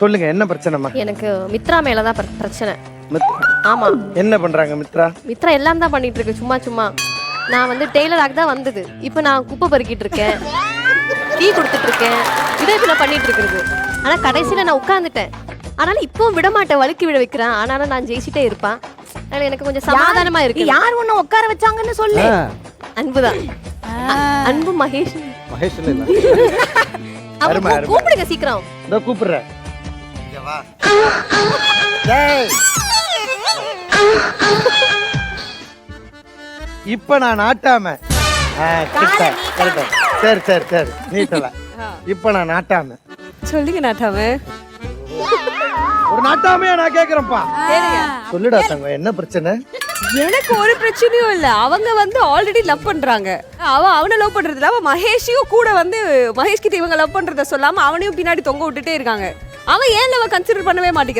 சொல்லுங்க என்ன பிரச்சனைமா? எனக்கு மித்ரா மேலதான் பிரச்சனை. ஆமா. என்ன பண்றாங்க மித்ரா? மித்ரா எல்லாம் தான் பண்ணிட்டு இருக்கு சும்மா சும்மா. நான் வந்து டெய்லராக தான் வந்தது. இப்போ நான் குப்பை பறிக்கிட்டு இருக்கேன், டீ கொடுத்துட்டு இருக்கேன், இதை நான் பண்ணிட்டு இருக்கிறது. ஆனா கடைசியில நான் உட்கார்ந்துட்டேன். ஆனாலும் இப்பவும் விட மாட்டேன், வழுக்கி விட வைக்கிறேன். ஆனாலும் நான் ஜெயிச்சிட்டே இருப்பேன். அதனால எனக்கு கொஞ்சம் சமாதானமா இருக்கு. யார் ஒண்ணு உட்கார வச்சாங்கன்னு சொல்லு. அன்புதான். அன்பு மகேஷ். மகேஷ் இல்ல. அவங்க கூப்பிடுங்க சீக்கிரம். இதோ கூப்பிடுறேன். இங்க வா. டேய். இப்ப நான் நாட்டாம. சரி சரி சரி நீட்டல. இப்ப நான் நாட்டாம. சொல்லுங்க நாட்டாம. ஒரு நாட்டாமையா நான் கேக்குறேன்ப்பா. சொல்லுடா தங்க என்ன பிரச்சனை? எனக்கு ஒரு பிரச்சனையும் இல்ல. அவங்க வந்து ஆல்ரெடி லவ் பண்றாங்க. அவனை லவ் பண்றதுல அவன் மகேஷையும் கூட வந்து மகேஷ் கிட்ட இவங்க லவ் பண்றத சொல்லாம அவனையும் பின்னாடி தொங்க விட்டுட்டே இருக்காங்க. அவன் ஏன் லவ் கன்சிடர் பண்ணவே மாட்டேங்கிறான்.